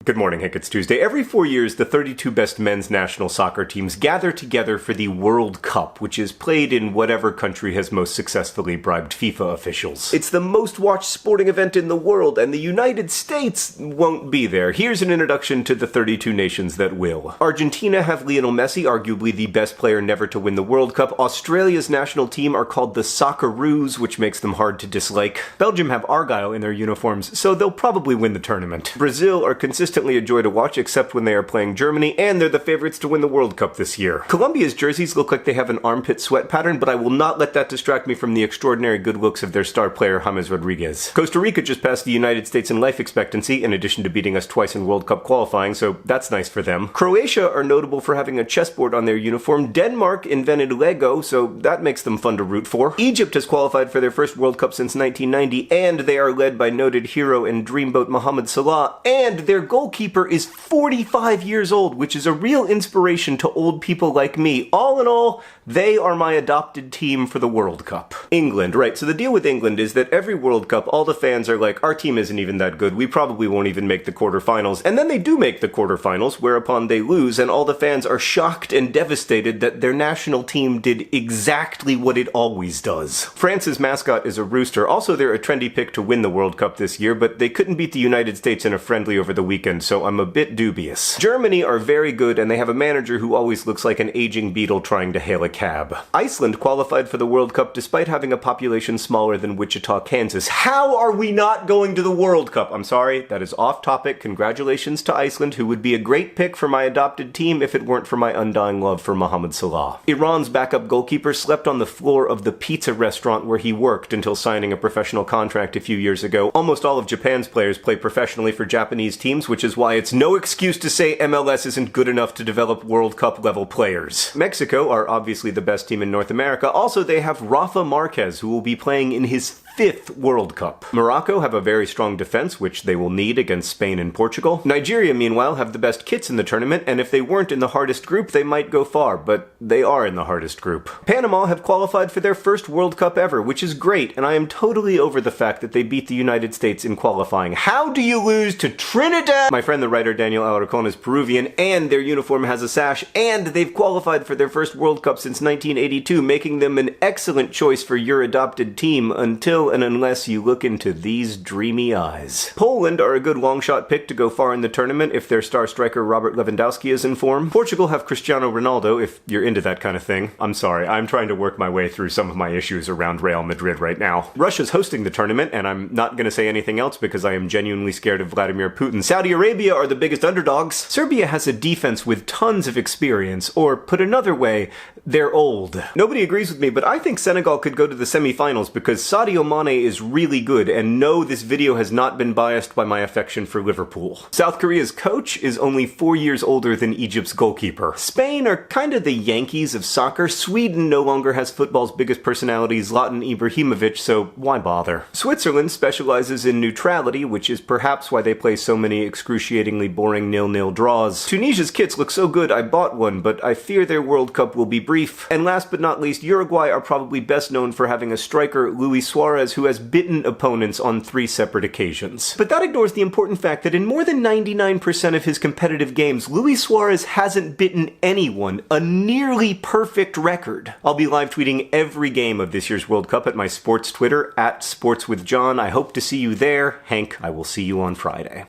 Good morning, Hank. It's Tuesday. Every 4 years, the 32 best men's national soccer teams gather together for the World Cup, which is played in whatever country has most successfully bribed FIFA officials. It's the most watched sporting event in the world, and the United States won't be there. Here's an introduction to the 32 nations that will. Argentina have Lionel Messi, arguably the best player never to win the World Cup. Australia's national team are called the Socceroos, which makes them hard to dislike. Belgium have Argyle in their uniforms, so they'll probably win the tournament. Brazil are consistently a joy to watch, except when they are playing Germany, and they're the favorites to win the World Cup this year. Colombia's jerseys look like they have an armpit sweat pattern, but I will not let that distract me from the extraordinary good looks of their star player, James Rodriguez. Costa Rica just passed the United States in life expectancy, in addition to beating us twice in World Cup qualifying, so that's nice for them. Croatia are notable for having a chessboard on their uniform. Denmark invented Lego, so that makes them fun to root for. Egypt has qualified for their first World Cup since 1990, and they are led by noted hero and dreamboat Mohamed Salah, and their goalkeeper is 45 years old, which is a real inspiration to old people like me. All in all, they are my adopted team for the World Cup. England, right, so the deal with England is that every World Cup, all the fans are like, our team isn't even that good, we probably won't even make the quarterfinals, and then they do make the quarterfinals, whereupon they lose, and all the fans are shocked and devastated that their national team did exactly what it always does. France's mascot is a rooster. Also, they're a trendy pick to win the World Cup this year, but they couldn't beat the United States in a friendly over the weekend, so I'm a bit dubious. Germany are very good, and they have a manager who always looks like an aging beetle trying to hail a cab. Iceland qualified for the World Cup despite having a population smaller than Wichita, Kansas. How are we not going to the World Cup? I'm sorry, that is off topic. Congratulations to Iceland, who would be a great pick for my adopted team if it weren't for my undying love for Mohamed Salah. Iran's backup goalkeeper slept on the floor of the pizza restaurant where he worked until signing a professional contract a few years ago. Almost all of Japan's players play professionally for Japanese teams, which is why it's no excuse to say MLS isn't good enough to develop World Cup level players. Mexico are obviously the best team in North America. Also, they have Rafa Marquez, who will be playing in his 5th World Cup. Morocco have a very strong defense, which they will need against Spain and Portugal. Nigeria, meanwhile, have the best kits in the tournament, and if they weren't in the hardest group, they might go far, but they are in the hardest group. Panama have qualified for their first World Cup ever, which is great, and I am totally over the fact that they beat the United States in qualifying. How do you lose to Trinidad? My friend the writer Daniel Alarcon is Peruvian, and their uniform has a sash, and they've qualified for their first World Cup since 1982, making them an excellent choice for your adopted team until and unless you look into these dreamy eyes. Poland are a good long-shot pick to go far in the tournament if their star striker Robert Lewandowski is in form. Portugal have Cristiano Ronaldo, if you're into that kind of thing. I'm sorry, I'm trying to work my way through some of my issues around Real Madrid right now. Russia's hosting the tournament, and I'm not gonna say anything else because I am genuinely scared of Vladimir Putin. Saudi Arabia are the biggest underdogs. Serbia has a defense with tons of experience, or put another way, they're old. Nobody agrees with me, but I think Senegal could go to the semifinals because Sadio Mane is really good, and no, this video has not been biased by my affection for Liverpool. South Korea's coach is only 4 years older than Egypt's goalkeeper. Spain are kind of the Yankees of soccer. Sweden no longer has football's biggest personality, Zlatan Ibrahimovic, so why bother? Switzerland specializes in neutrality, which is perhaps why they play so many excruciatingly boring 0-0 draws. Tunisia's kits look so good I bought one, but I fear their World Cup will be brief. And last but not least, Uruguay are probably best known for having a striker, Luis Suarez, who has bitten opponents on 3 separate occasions. But that ignores the important fact that in more than 99% of his competitive games, Luis Suarez hasn't bitten anyone, a nearly perfect record. I'll be live tweeting every game of this year's World Cup at my sports Twitter, @SportsWithJohn. I hope to see you there. Hank, I will see you on Friday.